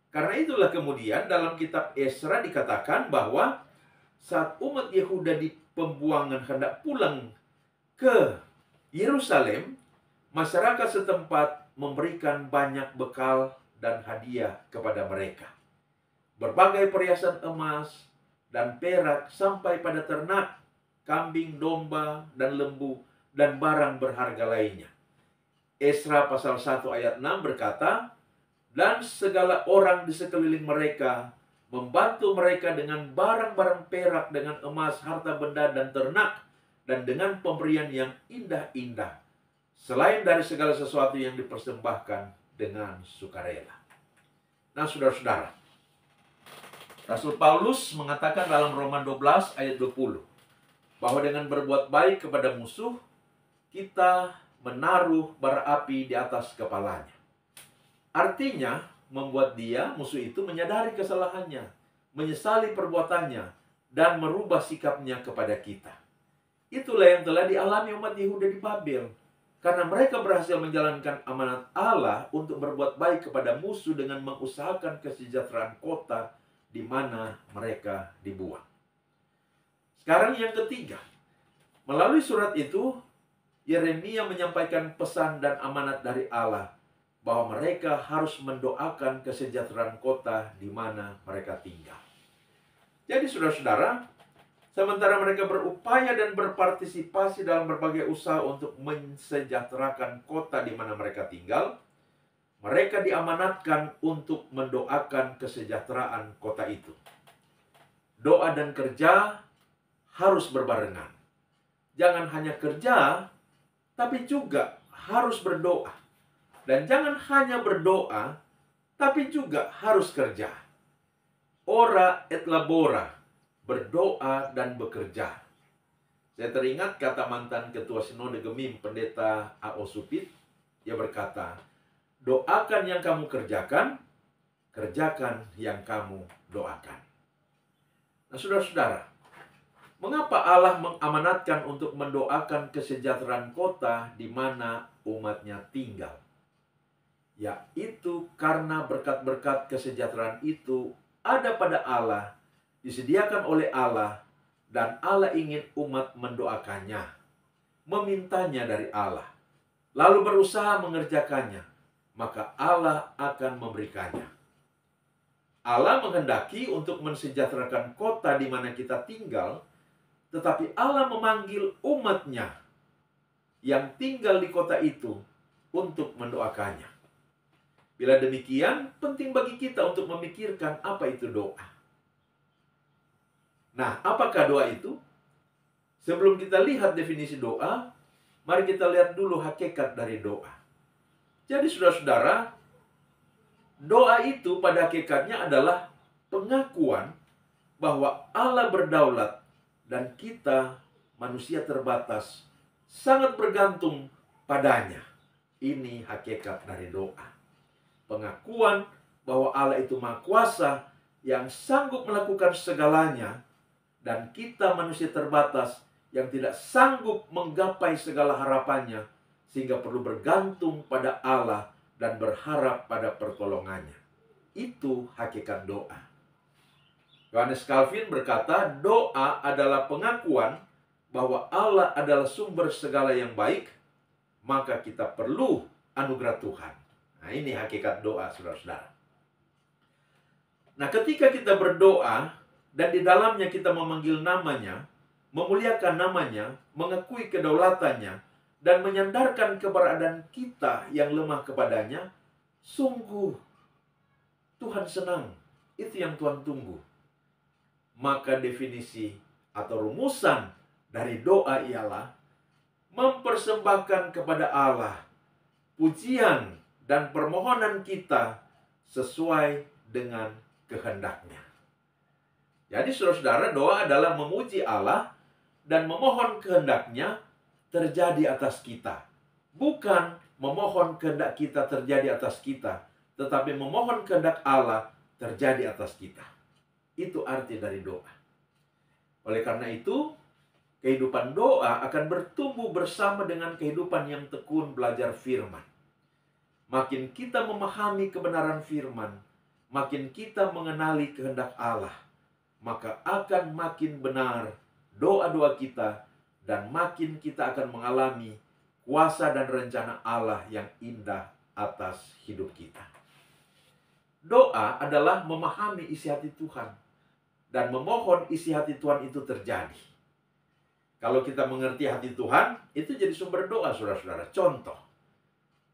Karena itulah kemudian dalam kitab Esra dikatakan bahwa saat umat Yehuda di pembuangan hendak pulang ke Yerusalem, masyarakat setempat memberikan banyak bekal dan hadiah kepada mereka. Berbagai perhiasan emas dan perak sampai pada ternak, kambing, domba, dan lembu, dan barang berharga lainnya. Esra pasal 1 ayat 6 berkata, "Dan segala orang di sekeliling mereka membantu mereka dengan barang-barang perak, dengan emas, harta benda, dan ternak, dan dengan pemberian yang indah-indah, selain dari segala sesuatu yang dipersembahkan dengan sukarela." Nah, saudara-saudara, Rasul Paulus mengatakan dalam Roma 12 ayat 20, bahwa dengan berbuat baik kepada musuh, kita menaruh bara api di atas kepalanya. Artinya, membuat dia, musuh itu, menyadari kesalahannya, menyesali perbuatannya, dan merubah sikapnya kepada kita. Itulah yang telah dialami umat Yehuda di Babel. Karena mereka berhasil menjalankan amanat Allah untuk berbuat baik kepada musuh dengan mengusahakan kesejahteraan kota di mana mereka dibuang. Sekarang yang ketiga, melalui surat itu, Yeremia menyampaikan pesan dan amanat dari Allah bahwa mereka harus mendoakan kesejahteraan kota di mana mereka tinggal. Jadi saudara-saudara, sementara mereka berupaya dan berpartisipasi dalam berbagai usaha untuk mensejahterakan kota di mana mereka tinggal, mereka diamanatkan untuk mendoakan kesejahteraan kota itu. Doa dan kerja harus berbarengan. Jangan hanya kerja, tapi juga harus berdoa. Dan jangan hanya berdoa, tapi juga harus kerja. Ora et labora, berdoa dan bekerja. Saya teringat kata mantan Ketua Sinode Gemim, Pendeta A.O. Supit. Dia berkata, "Doakan yang kamu kerjakan, kerjakan yang kamu doakan." Nah, saudara-saudara, mengapa Allah mengamanatkan untuk mendoakan kesejahteraan kota di mana umatnya tinggal? Yaitu karena berkat-berkat kesejahteraan itu ada pada Allah, disediakan oleh Allah, dan Allah ingin umat mendoakannya, memintanya dari Allah, lalu berusaha mengerjakannya, maka Allah akan memberikannya. Allah menghendaki untuk mensejahterakan kota di mana kita tinggal, tetapi Allah memanggil umatnya yang tinggal di kota itu untuk mendoakannya. Bila demikian, penting bagi kita untuk memikirkan apa itu doa. Nah, apakah doa itu? Sebelum kita lihat definisi doa, mari kita lihat dulu hakikat dari doa. Jadi saudara-saudara, doa itu pada hakikatnya adalah pengakuan bahwa Allah berdaulat dan kita, manusia terbatas, sangat bergantung padanya. Ini hakikat dari doa. Pengakuan bahwa Allah itu Maha Kuasa yang sanggup melakukan segalanya, dan kita manusia terbatas yang tidak sanggup menggapai segala harapannya, sehingga perlu bergantung pada Allah dan berharap pada pertolongannya. Itu hakikat doa. Yohanes Calvin berkata, doa adalah pengakuan bahwa Allah adalah sumber segala yang baik, maka kita perlu anugerah Tuhan. Nah, ini hakikat doa, saudara-saudara. Nah, ketika kita berdoa dan di dalamnya kita memanggil namanya, memuliakan namanya, mengakui kedaulatannya, dan menyandarkan keberadaan kita yang lemah kepadanya, sungguh Tuhan senang. Itu yang Tuhan tunggu. Maka definisi atau rumusan dari doa ialah mempersembahkan kepada Allah pujian dan permohonan kita sesuai dengan kehendaknya. Jadi saudara-saudara, doa adalah memuji Allah dan memohon kehendaknya terjadi atas kita. Bukan memohon kehendak kita terjadi atas kita, tetapi memohon kehendak Allah terjadi atas kita. Itu arti dari doa. Oleh karena itu, kehidupan doa akan bertumbuh bersama dengan kehidupan yang tekun belajar firman. Makin kita memahami kebenaran firman, makin kita mengenali kehendak Allah, maka akan makin benar doa-doa kita dan makin kita akan mengalami kuasa dan rencana Allah yang indah atas hidup kita. Doa adalah memahami isi hati Tuhan dan memohon isi hati Tuhan itu terjadi. Kalau kita mengerti hati Tuhan, itu jadi sumber doa, saudara-saudara. Contoh,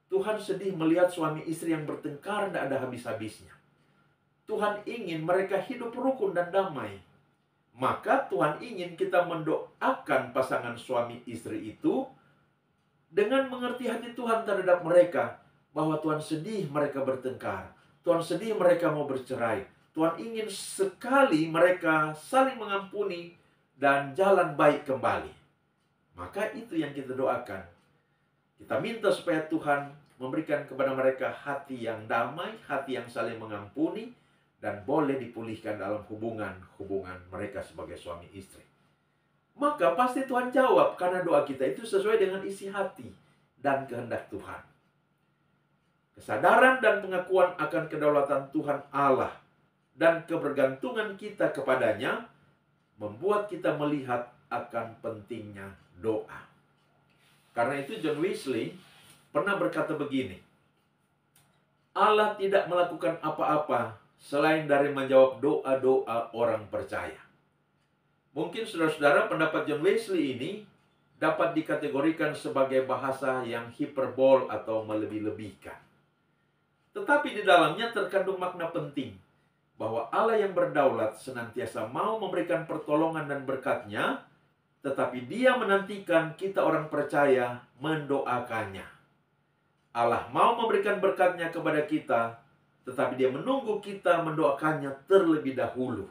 Tuhan sedih melihat suami istri yang bertengkar tidak ada habis-habisnya. Tuhan ingin mereka hidup rukun dan damai. Maka Tuhan ingin kita mendoakan pasangan suami istri itu dengan mengerti hati Tuhan terhadap mereka, bahwa Tuhan sedih mereka bertengkar, Tuhan sedih mereka mau bercerai, Tuhan ingin sekali mereka saling mengampuni dan jalan baik kembali. Maka itu yang kita doakan. Kita minta supaya Tuhan memberikan kepada mereka hati yang damai, hati yang saling mengampuni, dan boleh dipulihkan dalam hubungan mereka sebagai suami istri. Maka pasti Tuhan jawab, karena doa kita itu sesuai dengan isi hati dan kehendak Tuhan. Kesadaran dan pengakuan akan kedaulatan Tuhan Allah dan kebergantungan kita kepadanya membuat kita melihat akan pentingnya doa. Karena itu John Wesley pernah berkata begini, Allah tidak melakukan apa-apa selain dari menjawab doa-doa orang percaya. Mungkin saudara-saudara, pendapat John Wesley ini dapat dikategorikan sebagai bahasa yang hiperbol atau melebih-lebihkan. Tetapi di dalamnya terkandung makna penting, bahwa Allah yang berdaulat senantiasa mau memberikan pertolongan dan berkat-Nya, tetapi Dia menantikan kita orang percaya mendoakannya. Allah mau memberikan berkat-Nya kepada kita, tetapi Dia menunggu kita mendoakannya terlebih dahulu.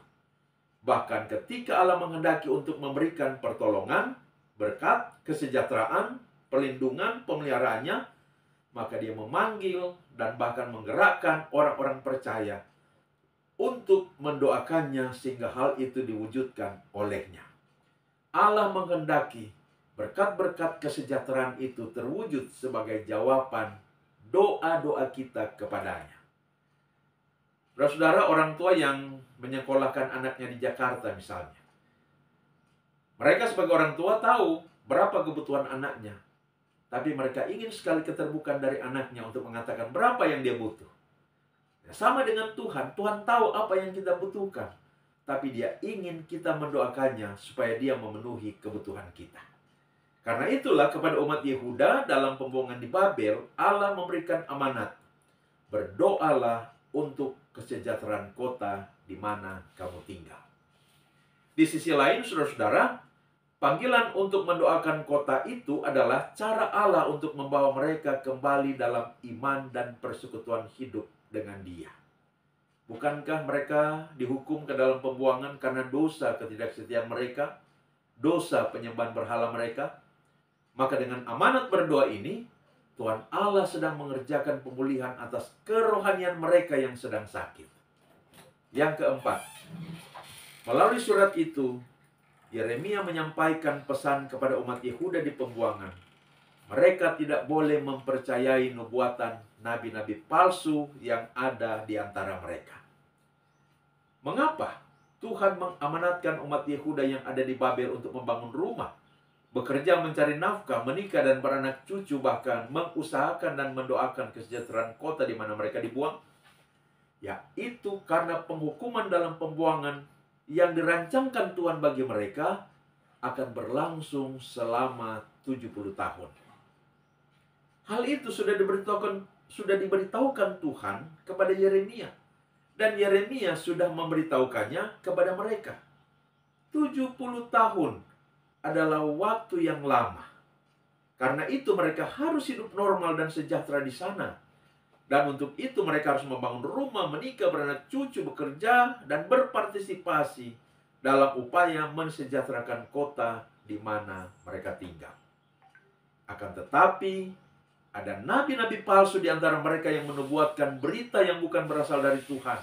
Bahkan ketika Allah menghendaki untuk memberikan pertolongan, berkat, kesejahteraan, perlindungan, pemeliharaannya, maka Dia memanggil dan bahkan menggerakkan orang-orang percaya untuk mendoakannya sehingga hal itu diwujudkan olehnya. Allah menghendaki berkat-berkat kesejahteraan itu terwujud sebagai jawaban doa-doa kita kepadanya. Saudara, orang tua yang menyekolahkan anaknya di Jakarta misalnya, mereka sebagai orang tua tahu berapa kebutuhan anaknya, tapi mereka ingin sekali keterbukaan dari anaknya untuk mengatakan berapa yang dia butuh. Sama dengan Tuhan, Tuhan tahu apa yang kita butuhkan, tapi Dia ingin kita mendoakannya supaya Dia memenuhi kebutuhan kita. Karena itulah kepada umat Yehuda dalam pembuangan di Babel, Allah memberikan amanat, berdoalah untuk kesejahteraan kota di mana kamu tinggal. Di sisi lain, saudara-saudara, panggilan untuk mendoakan kota itu adalah cara Allah untuk membawa mereka kembali dalam iman dan persekutuan hidup dengan Dia. Bukankah mereka dihukum ke dalam pembuangan karena dosa ketidaksetiaan mereka, dosa penyembahan berhala mereka? Maka dengan amanat berdoa ini, Tuhan Allah sedang mengerjakan pemulihan atas kerohanian mereka yang sedang sakit. Yang keempat, melalui surat itu, Yeremia menyampaikan pesan kepada umat Yehuda di pembuangan. Mereka tidak boleh mempercayai nubuatan nabi-nabi palsu yang ada di antara mereka. Mengapa Tuhan mengamanatkan umat Yehuda yang ada di Babel untuk membangun rumah, bekerja mencari nafkah, menikah dan beranak cucu, bahkan mengusahakan dan mendoakan kesejahteraan kota di mana mereka dibuang? Yaitu karena penghukuman dalam pembuangan yang dirancangkan Tuhan bagi mereka akan berlangsung selama 70 tahun. Hal itu sudah diberitahukan Tuhan kepada Yeremia. Dan Yeremia sudah memberitahukannya kepada mereka. 70 tahun adalah waktu yang lama. Karena itu mereka harus hidup normal dan sejahtera di sana. Dan untuk itu mereka harus membangun rumah, menikah, beranak cucu, bekerja, dan berpartisipasi dalam upaya mensejahterakan kota di mana mereka tinggal. Akan tetapi, ada nabi-nabi palsu di antara mereka yang menubuatkan berita yang bukan berasal dari Tuhan.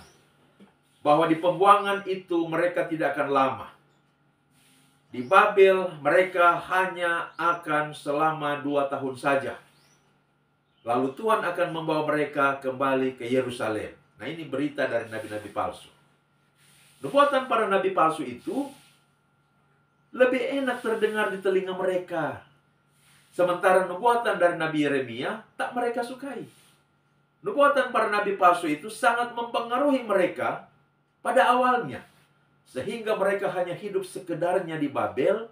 Bahwa di pembuangan itu mereka tidak akan lama. Di Babel mereka hanya akan selama 2 tahun saja. Lalu Tuhan akan membawa mereka kembali ke Yerusalem. Nah, ini berita dari nabi-nabi palsu. Nubuatan para nabi palsu itu lebih enak terdengar di telinga mereka. Sementara nubuatan dari Nabi Yeremia tak mereka sukai. Nubuatan para nabi palsu itu sangat mempengaruhi mereka pada awalnya. Sehingga mereka hanya hidup sekedarnya di Babel,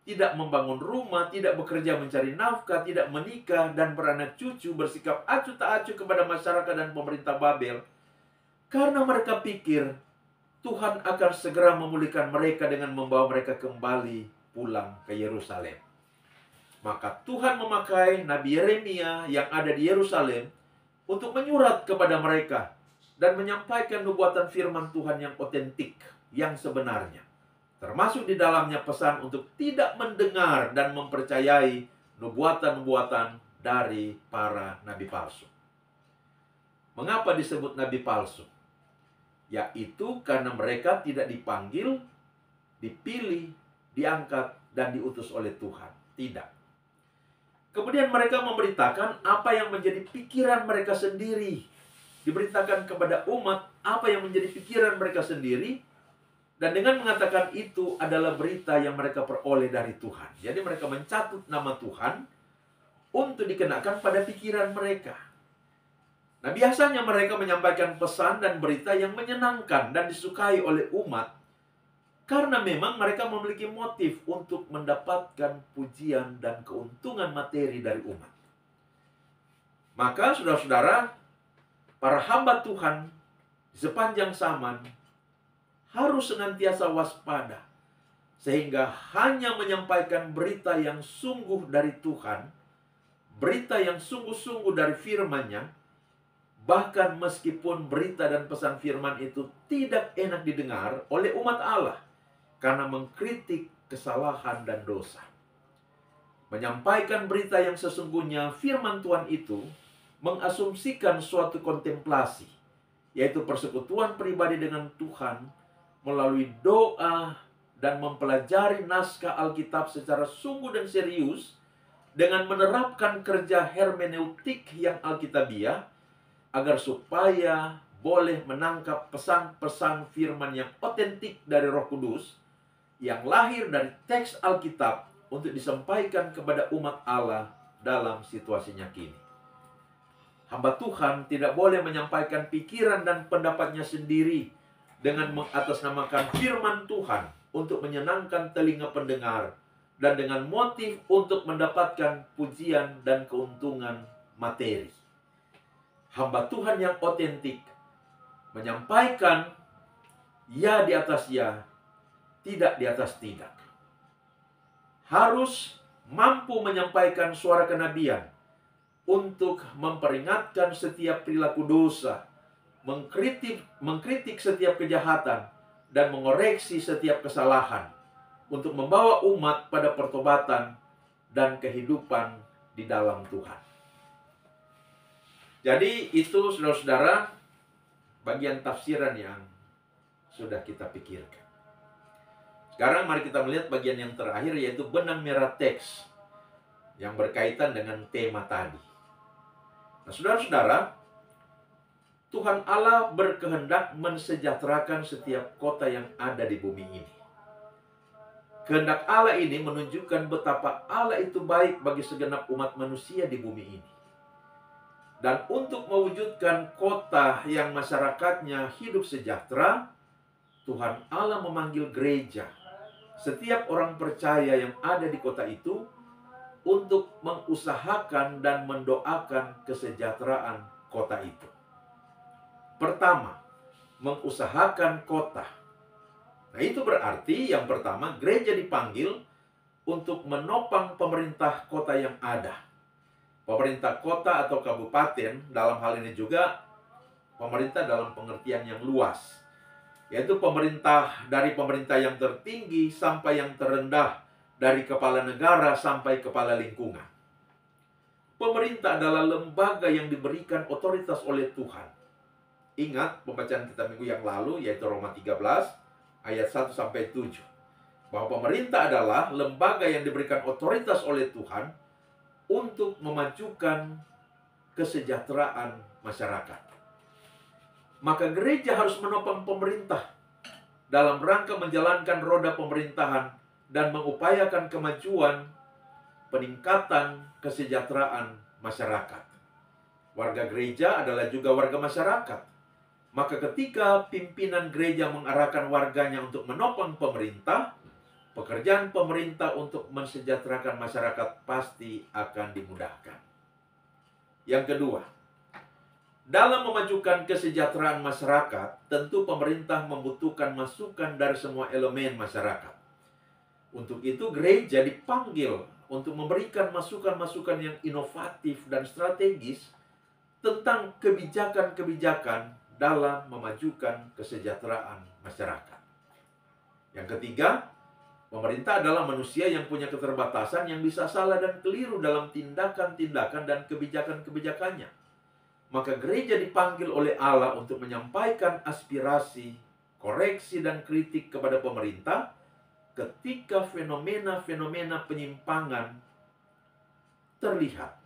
tidak membangun rumah, tidak bekerja mencari nafkah, tidak menikah dan beranak cucu, bersikap acuh tak acuh kepada masyarakat dan pemerintah Babel. Karena mereka pikir Tuhan akan segera memulihkan mereka dengan membawa mereka kembali pulang ke Yerusalem. Maka Tuhan memakai Nabi Yeremia yang ada di Yerusalem untuk menyurat kepada mereka dan menyampaikan nubuatan firman Tuhan yang otentik, yang sebenarnya. Termasuk di dalamnya pesan untuk tidak mendengar dan mempercayai nubuatan-nubuatan dari para nabi palsu. Mengapa disebut nabi palsu? Yaitu karena mereka tidak dipanggil, dipilih, diangkat, dan diutus oleh Tuhan. Tidak. Kemudian mereka memberitakan apa yang menjadi pikiran mereka sendiri. Diberitakan kepada umat apa yang menjadi pikiran mereka sendiri. Dan dengan mengatakan itu adalah berita yang mereka peroleh dari Tuhan. Jadi mereka mencatut nama Tuhan untuk dikenakan pada pikiran mereka. Nah, biasanya mereka menyampaikan pesan dan berita yang menyenangkan dan disukai oleh umat. Karena memang mereka memiliki motif untuk mendapatkan pujian dan keuntungan materi dari umat. Maka saudara-saudara, para hamba Tuhan sepanjang zaman harus senantiasa waspada. Sehingga hanya menyampaikan berita yang sungguh dari Tuhan, berita yang sungguh-sungguh dari firman-Nya, bahkan meskipun berita dan pesan firman itu tidak enak didengar oleh umat Allah, karena mengkritik kesalahan dan dosa. Menyampaikan berita yang sesungguhnya firman Tuhan itu mengasumsikan suatu kontemplasi, yaitu persekutuan pribadi dengan Tuhan melalui doa dan mempelajari naskah Alkitab secara sungguh dan serius dengan menerapkan kerja hermeneutik yang alkitabiah agar supaya boleh menangkap pesan-pesan firman yang otentik dari Roh Kudus yang lahir dari teks Alkitab untuk disampaikan kepada umat Allah dalam situasinya kini. Hamba Tuhan tidak boleh menyampaikan pikiran dan pendapatnya sendiri dengan mengatasnamakan firman Tuhan untuk menyenangkan telinga pendengar dan dengan motif untuk mendapatkan pujian dan keuntungan materi. Hamba Tuhan yang otentik menyampaikan ya di atas ya, tidak di atas tidak. Harus mampu menyampaikan suara kenabian untuk memperingatkan setiap perilaku dosa, mengkritik setiap kejahatan, dan mengoreksi setiap kesalahan untuk membawa umat pada pertobatan dan kehidupan di dalam Tuhan. Jadi itu saudara-saudara bagian tafsiran yang sudah kita pikirkan. Sekarang mari kita melihat bagian yang terakhir, yaitu benang merah teks yang berkaitan dengan tema tadi. Nah, saudara-saudara, Tuhan Allah berkehendak mensejahterakan setiap kota yang ada di bumi ini. Kehendak Allah ini menunjukkan betapa Allah itu baik bagi segenap umat manusia di bumi ini. Dan untuk mewujudkan kota yang masyarakatnya hidup sejahtera, Tuhan Allah memanggil gereja, setiap orang percaya yang ada di kota itu, untuk mengusahakan dan mendoakan kesejahteraan kota itu. Pertama, mengusahakan kota. Nah, itu berarti yang pertama, gereja dipanggil untuk menopang pemerintah kota yang ada. Pemerintah kota atau kabupaten dalam hal ini juga pemerintah dalam pengertian yang luas, yaitu pemerintah dari pemerintah yang tertinggi sampai yang terendah, dari kepala negara sampai kepala lingkungan. Pemerintah adalah lembaga yang diberikan otoritas oleh Tuhan. Ingat pembacaan kita minggu yang lalu, yaitu Roma 13 ayat 1-7, bahwa pemerintah adalah lembaga yang diberikan otoritas oleh Tuhan untuk memajukan kesejahteraan masyarakat. Maka gereja harus menopang pemerintah dalam rangka menjalankan roda pemerintahan dan mengupayakan kemajuan, peningkatan kesejahteraan masyarakat. Warga gereja adalah juga warga masyarakat. Maka ketika pimpinan gereja mengarahkan warganya untuk menopang pemerintah, pekerjaan pemerintah untuk mensejahterakan masyarakat pasti akan dimudahkan. Yang kedua, dalam memajukan kesejahteraan masyarakat, tentu pemerintah membutuhkan masukan dari semua elemen masyarakat. Untuk itu gereja dipanggil untuk memberikan masukan-masukan yang inovatif dan strategis tentang kebijakan-kebijakan dalam memajukan kesejahteraan masyarakat. Yang ketiga, pemerintah adalah manusia yang punya keterbatasan, yang bisa salah dan keliru dalam tindakan-tindakan dan kebijakan-kebijakannya. Maka gereja dipanggil oleh Allah untuk menyampaikan aspirasi, koreksi, dan kritik kepada pemerintah ketika fenomena-fenomena penyimpangan terlihat.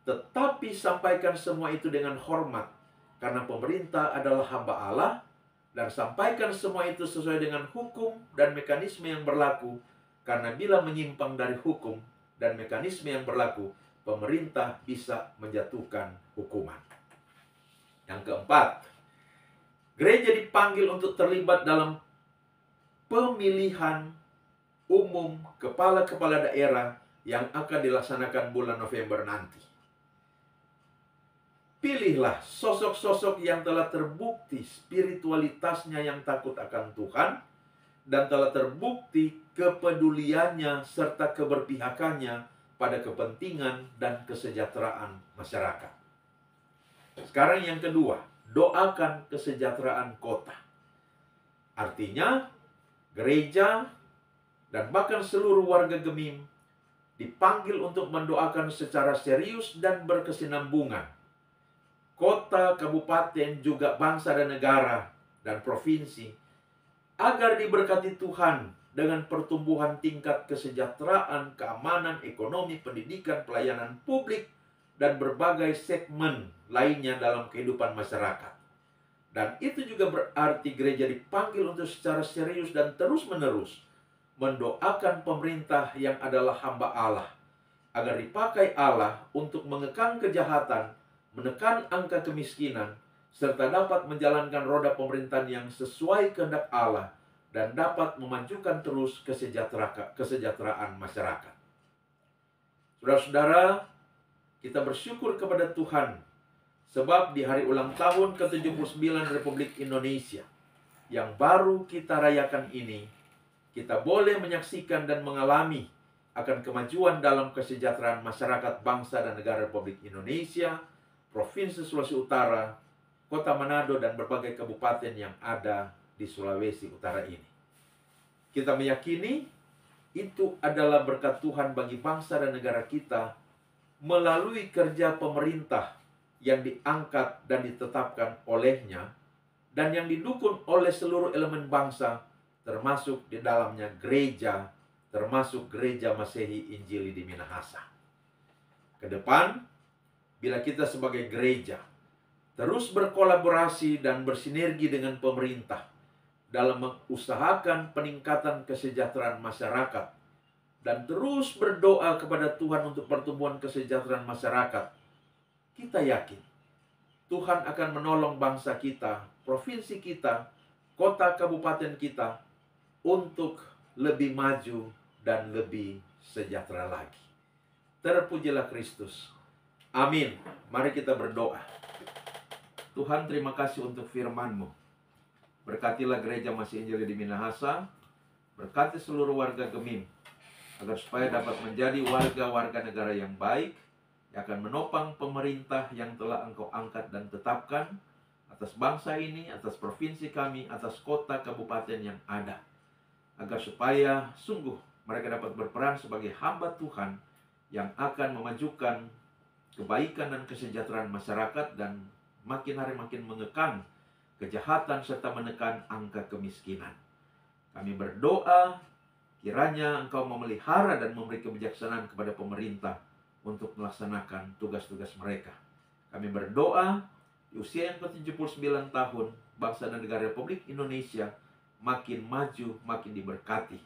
Tetapi sampaikan semua itu dengan hormat, karena pemerintah adalah hamba Allah, dan sampaikan semua itu sesuai dengan hukum dan mekanisme yang berlaku, karena bila menyimpang dari hukum dan mekanisme yang berlaku, pemerintah bisa menjatuhkan hukuman. Yang keempat, gereja dipanggil untuk terlibat dalam pemilihan umum kepala-kepala daerah yang akan dilaksanakan bulan November nanti. Pilihlah sosok-sosok yang telah terbukti spiritualitasnya yang takut akan Tuhan, dan telah terbukti kepeduliannya serta keberpihakannya pada kepentingan dan kesejahteraan masyarakat. Sekarang yang kedua, doakan kesejahteraan kota. Artinya, gereja dan bahkan seluruh warga Gemim dipanggil untuk mendoakan secara serius dan berkesinambungan kota, kabupaten, juga bangsa dan negara dan provinsi, agar diberkati Tuhan dengan pertumbuhan tingkat kesejahteraan, keamanan, ekonomi, pendidikan, pelayanan publik, dan berbagai segmen lainnya dalam kehidupan masyarakat. Dan itu juga berarti gereja dipanggil untuk secara serius dan terus-menerus mendoakan pemerintah yang adalah hamba Allah, agar dipakai Allah untuk mengekang kejahatan, menekan angka kemiskinan, serta dapat menjalankan roda pemerintahan yang sesuai kehendak Allah, dan dapat memajukan terus kesejahteraan masyarakat. Saudara-saudara, kita bersyukur kepada Tuhan, sebab di hari ulang tahun ke-79 Republik Indonesia yang baru kita rayakan ini, kita boleh menyaksikan dan mengalami akan kemajuan dalam kesejahteraan masyarakat bangsa dan negara Republik Indonesia, Provinsi Sulawesi Utara, Kota Manado, dan berbagai kabupaten yang ada di Sulawesi Utara ini. Kita meyakini itu adalah berkat Tuhan bagi bangsa dan negara kita melalui kerja pemerintah yang diangkat dan ditetapkan olehnya, dan yang didukung oleh seluruh elemen bangsa, termasuk di dalamnya gereja, termasuk gereja Masehi Injili di Minahasa. Ke depan, bila kita sebagai gereja terus berkolaborasi dan bersinergi dengan pemerintah dalam mengusahakan peningkatan kesejahteraan masyarakat dan terus berdoa kepada Tuhan untuk pertumbuhan kesejahteraan masyarakat, kita yakin Tuhan akan menolong bangsa kita, provinsi kita, kota kabupaten kita untuk lebih maju dan lebih sejahtera lagi. Terpujilah Kristus. Amin. Mari kita berdoa. Tuhan, terima kasih untuk firman-Mu. Berkatilah gereja Masih Injil di Minahasa, berkati seluruh warga Gemim, agar supaya dapat menjadi warga-warga negara yang baik, yang akan menopang pemerintah yang telah Engkau angkat dan tetapkan atas bangsa ini, atas provinsi kami, atas kota kabupaten yang ada, agar supaya sungguh mereka dapat berperan sebagai hamba Tuhan yang akan memajukan kebaikan dan kesejahteraan masyarakat dan makin hari makin mengekang kejahatan serta menekan angka kemiskinan. Kami berdoa kiranya Engkau memelihara dan memberi kebijaksanaan kepada pemerintah untuk melaksanakan tugas-tugas mereka. Kami berdoa di usia yang ke-79 tahun, bangsa dan negara Republik Indonesia makin maju, makin diberkati.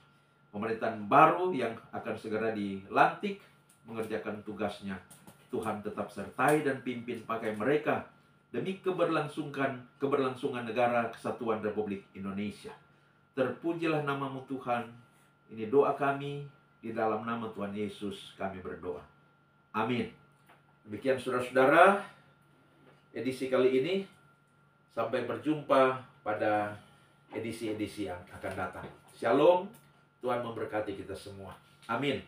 Pemerintahan baru yang akan segera dilantik mengerjakan tugasnya. Tuhan tetap sertai dan pimpin pakai mereka demi keberlangsungan negara kesatuan Republik Indonesia. Terpujilah nama-Mu Tuhan. Ini doa kami, di dalam nama Tuhan Yesus kami berdoa. Amin. Demikian saudara-saudara, edisi kali ini. Sampai berjumpa pada edisi-edisi yang akan datang. Shalom. Tuhan memberkati kita semua. Amin.